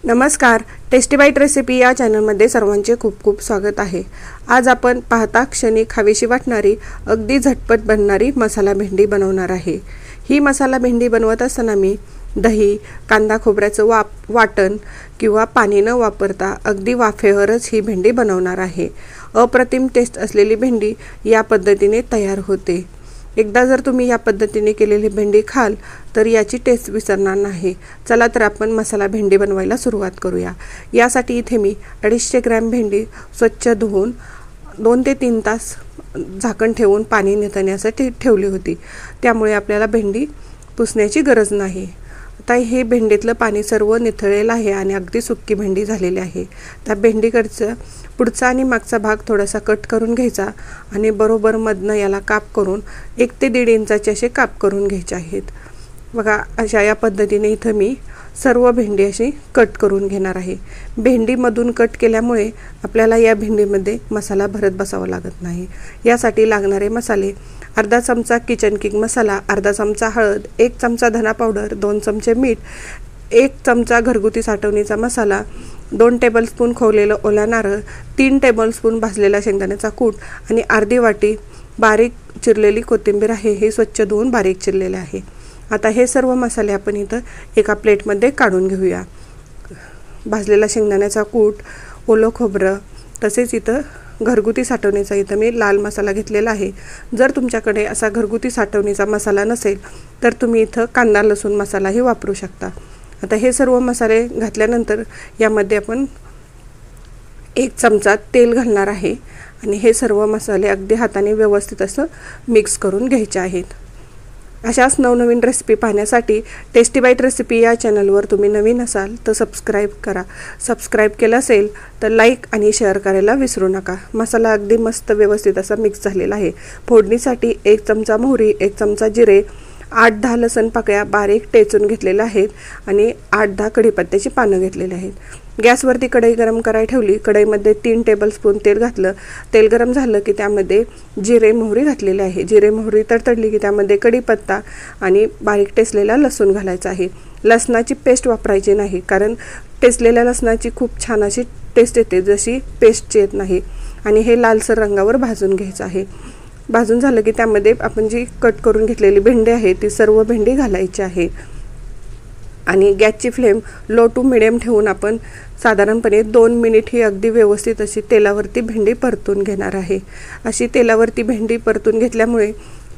नमस्कार, tasty bite recipe या चॅनलमध्ये सर्वांचे खूप खूप स्वागत आहे। आज आपण पाहता क्षणी खावीशी वाटणारी अगदी झटपट बनणारी मसाला भेंडी बनवणार आहे। ही मसाला भेंडी बनवत असताना मी दही, कांदा खोबऱ्याचं वाटण किंवा पाणी न वापरता अगदी वाफेवरच ही भेंडी बनवणार आहे। अप्रतिम टेस्ट असलेली भेंडी या पद्धतीने तयार होते। एकदा जर तुम्ही या पद्धतीने केलेली भेंडी खाल तर याची टेस्ट विसरणार नाही। चला तर आपण मसाला भेंडी बनवायला सुरुवात करूया। यासाठी इथे मी 250 ग्रॅम भेंडी स्वच्छ धुवून 2 ते 3 तास झाकण ठेवून पाणी निथळण्यासाठी ठेवली होती, त्यामुळे आपल्याला भेंडी पुसण्याची गरज नाही। आता हे भेंडीतलं पाणी सर्व निथळलेलं आहे आणि अगदी सुक्की भेंडी झालेली आहे। त्या भेंडीकडचा पुढचा आणि मागचा भाग थोडासा कट करून घ्यायचा आणि बरोबर मधनं याला काप करून 1 ते 1.5 इंचाचे असे काप करून घ्यायचे आहेत। बघा, अशा या पद्धतीने इथं मी सर्व भेंडी अशी कट करून घेणार आहे। भेंडीमधून कट केल्यामुळे आपल्याला या भेंडीमध्ये मसाला भरत बसावा लागत नाही। यासाठी लागणारे मसाले: अर्धा चमचा किचन किंग मसाला, अर्धा चमचा हळद, 1 चमचा धना पावडर, 2 चमचे मीठ, 1 चमचा घरगुती साठवणीचा मसाला, 2 टेबलस्पून खोवलेलं ओला नारळ, 3 टेबलस्पून भाजलेला शेंगदाण्याचा कूट आणि अर्धी वाटी बारीक चिरलेली कोथिंबीर आहे। हे स्वच्छ धुवून बारीक चिरलेले आहे। आता हे सर्व मसाले आपण इथं एका प्लेटमध्ये काढून घेऊया। भाजलेला शेंगदाण्याचा कूट, ओलं खोबरं, तसेच इथं घरगुती साठवणीचा इथं मी लाल मसाला घेतलेला आहे। जर तुमच्याकडे असा घरगुती साठवणीचा मसाला नसेल तर तुम्ही इथं कांदा लसूण मसालाही वापरू शकता। आता हे सर्व मसाले घातल्यानंतर यामध्ये आपण 1 चमचा तेल घालणार आहे आणि हे सर्व मसाले अगदी हाताने व्यवस्थित असं मिक्स करून घ्यायचे आहेत। अशाच नवनवीन रेसिपी पाहण्यासाठी टेस्टी बाईट रेसिपी या चॅनलवर तुम्ही नवीन असाल तर सबस्क्राईब करा। सबस्क्राईब केलं असेल तर लाईक आणि शेअर करायला विसरू नका। मसाला अगदी मस्त व्यवस्थित असा मिक्स झालेला आहे। फोडणीसाठी 1 चमचा मोहरी, 1 चमचा जिरे, 8-10 लसूण पाकळ्या बारीक टेचून घेतलेल्या आहेत आणि 8-10 कढीपत्त्याची पानं घेतलेली आहेत। गॅसवरती कढई गरम करायला ठेवली। कढईमध्ये 3 टेबलस्पून तेल घातलं। तेल गरम झालं की त्यामध्ये जिरे मोहरी घातलेले आहे। जिरे मोहरी तडतडली की त्यामध्ये कढीपत्ता आणि बारीक टेचलेला लसूण घालायचा आहे। लसणाची पेस्ट वापरायची नाही, कारण टेचलेल्या लसणाची खूप छान अशी टेस्ट येते, जशी पेस्टची येत नाही। आणि हे लालसर रंगावर भाजून घ्यायचं आहे। भाजून झालं की त्यामध्ये आपण जी कट करून घेतलेली भेंडी आहे ती सर्व भेंडी घालायची आहे आणि गॅसची फ्लेम लो टू मिडियम ठेवून आपण साधारणपणे 2 मिनिट ही अगदी व्यवस्थित अशी तेलावरती भेंडी परतून घेणार आहे। अशी तेलावरती भेंडी परतून घेतल्यामुळे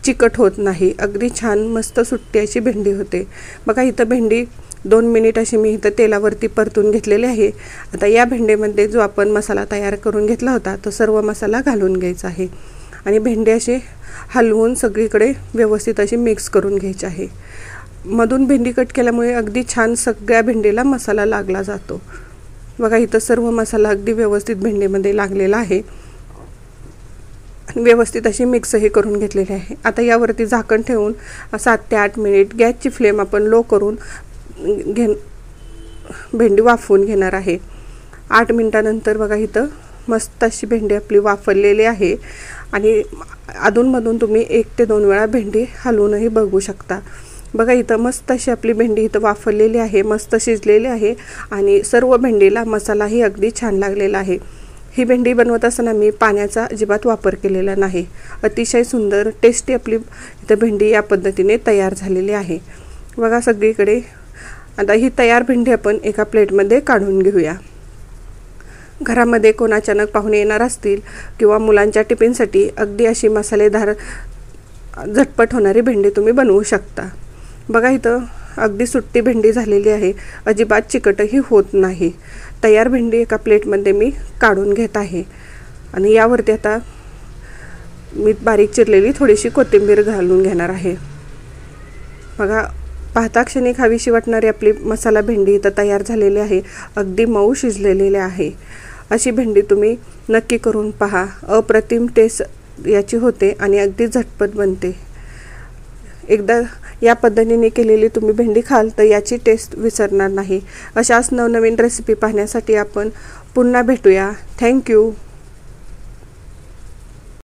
चिकट होत नाही, अगदी छान मस्त सुट्टी अशी भेंडी होते। बघा, इथं भेंडी 2 मिनिट अशी मी इथं तेलावरती परतून घेतलेली आहे। आता या भेंडीमध्ये जो आपण मसाला तयार करून घेतला होता तो सर्व मसाला घालून घ्यायचा आहे आणि भेंडी अशी हलवून सगळीकडे व्यवस्थित अशी मिक्स करून घ्यायची आहे। मधून भेंडी कट केल्यामुळे अगदी छान सगळ्या भेंडीला मसाला लागला जातो। बघा, इथं सर्व मसाला अगदी व्यवस्थित भेंडीमध्ये लागलेला आहे। व्यवस्थित अशी मिक्सही करून घेतलेली आहे। आता यावरती झाकण ठेवून 7 ते 8 मिनिट गॅसची फ्लेम आपण लो करून भेंडी वाफवून घेणार आहे। 8 मिनिटानंतर बघा, इथं मस्त अशी भेंडी आपली वाफवलेली आहे आणि अधूनमधून तुम्ही 1 ते 2 वेळा भेंडी हलवूनही बघू शकता। बघा, इथं मस्त अशी आपली भेंडी इथं वाफवलेली आहे, मस्त शिजलेली आहे आणि सर्व भेंडीला मसालाही अगदी छान लागलेला आहे। ही भेंडी बनवत असताना मी पाण्याचा अजिबात वापर केलेला नाही। अतिशय सुंदर टेस्टी आपली इथं भेंडी या पद्धतीने तयार झालेली आहे। बघा सगळीकडे। आता ही तयार भेंडी आपण एका प्लेटमध्ये काढून घेऊया। घरामध्ये कोण अचानक पाहुणे येणार असतील किंवा मुलांच्या टिफिनसाठी अगदी अशी मसालेदार झटपट होणारी भेंडी तुम्ही बनवू शकता। बघा, इथं अगदी सुट्टी भेंडी झालेली आहे, अजिबात चिकटही होत नाही। तयार भेंडी एका प्लेटमध्ये मी काढून घेत आहे आणि यावरती आता मी बारीक चिरलेली थोडीशी कोथिंबीर घालून घेणार आहे। बघा, पाहता क्षणी खावीशी वाटणारी आपली मसाला भेंडी इथं तयार झालेली आहे, अगदी मऊ शिजलेली आहे। अशी भेंडी तुम्ही नक्की करून पहा। अप्रतिम टेस्ट याची होते आणि अगदी झटपट बनते। एकदा या पद्धतीने केलेली तुम्ही भेंडी खाल तर याची टेस्ट विसरणार नाही। अशाच नवनवीन रेसिपी पाहण्यासाठी आपण पुन्हा भेटूया। थँक्यू।